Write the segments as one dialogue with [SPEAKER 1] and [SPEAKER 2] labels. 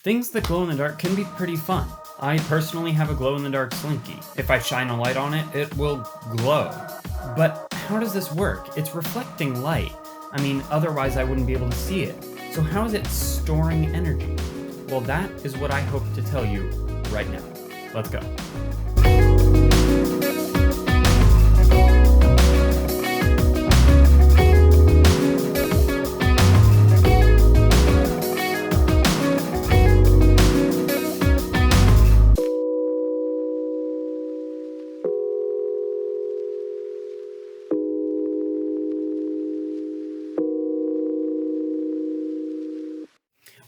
[SPEAKER 1] Things that glow in the dark can be pretty fun. I personally have a glow-in-the-dark slinky. If I shine a light on it, it will glow. But how does this work? It's reflecting light. I mean, otherwise I wouldn't be able to see it. So how is it storing energy? Well, that is what I hope to tell you right now. Let's go.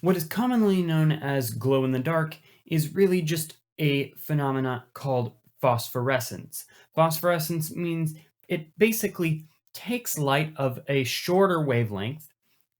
[SPEAKER 1] What is commonly known as glow in the dark is really just a phenomena called phosphorescence. Phosphorescence means it basically takes light of a shorter wavelength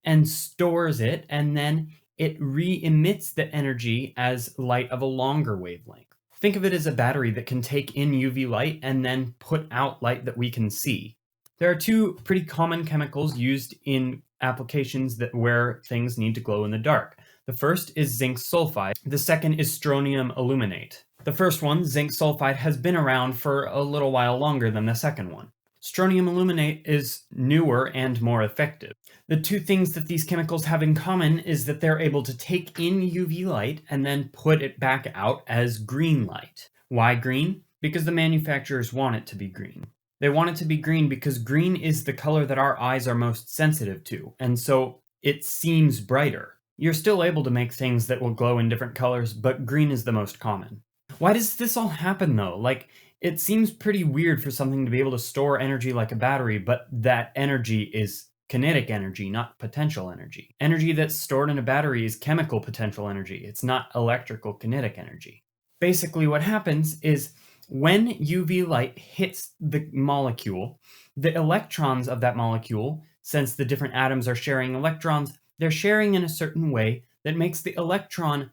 [SPEAKER 1] and stores it, and then it re-emits the energy as light of a longer wavelength. Think of it as a battery that can take in UV light and then put out light that we can see. There are two pretty common chemicals used in applications where things need to glow in the dark. The first is zinc sulfide. The second is strontium aluminate. The first one, zinc sulfide, has been around for a little while longer than the second one. Strontium aluminate is newer and more effective. The two things that these chemicals have in common is that they're able to take in UV light and then put it back out as green light. Why green? Because the manufacturers want it to be green. They want it to be green because green is the color that our eyes are most sensitive to, and so it seems brighter. You're still able to make things that will glow in different colors, but green is the most common. Why does this all happen though? Like, it seems pretty weird for something to be able to store energy like a battery, but that energy is kinetic energy, not potential energy. Energy that's stored in a battery is chemical potential energy. It's not electrical kinetic energy. Basically what happens is when UV light hits the molecule, the electrons of that molecule, since the different atoms are sharing electrons, they're sharing in a certain way that makes the electron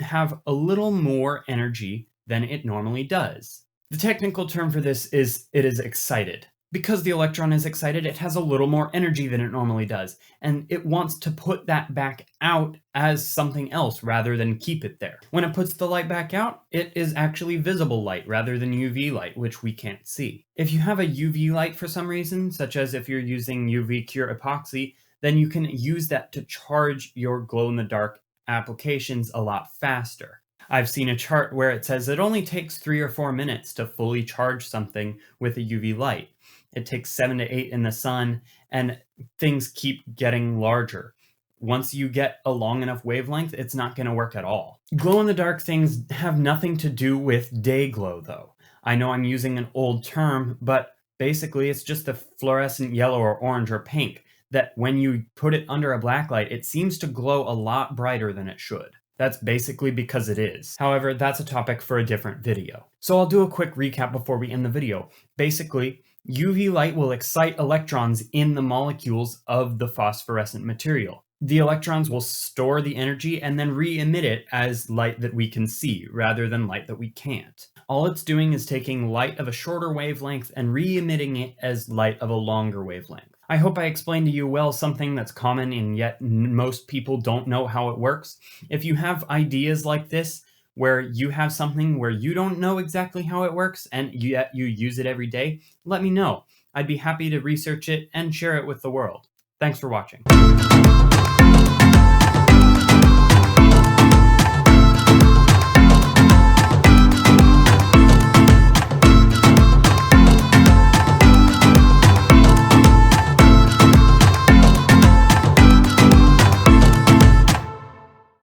[SPEAKER 1] have a little more energy than it normally does. The technical term for this is it is excited. Because the electron is excited, it has a little more energy than it normally does, and it wants to put that back out as something else rather than keep it there. When it puts the light back out, it is actually visible light rather than UV light, which we can't see. If you have a UV light for some reason, such as if you're using UV cure epoxy, then you can use that to charge your glow-in-the-dark applications a lot faster. I've seen a chart where it says it only takes 3 or 4 minutes to fully charge something with a UV light. It takes 7 to 8 in the sun, and things keep getting larger. Once you get a long enough wavelength, it's not going to work at all. Glow-in-the-dark things have nothing to do with day glow, though. I know I'm using an old term, but basically it's just a fluorescent yellow or orange or pink that when you put it under a black light, it seems to glow a lot brighter than it should. That's basically because it is. However, that's a topic for a different video. So I'll do a quick recap before we end the video. Basically, UV light will excite electrons in the molecules of the phosphorescent material. The electrons will store the energy and then re-emit it as light that we can see, rather than light that we can't. All it's doing is taking light of a shorter wavelength and re-emitting it as light of a longer wavelength. I hope I explained to you well something that's common and yet most people don't know how it works. If you have ideas like this, where you have something where you don't know exactly how it works and yet you use it every day, let me know. I'd be happy to research it and share it with the world. Thanks for watching.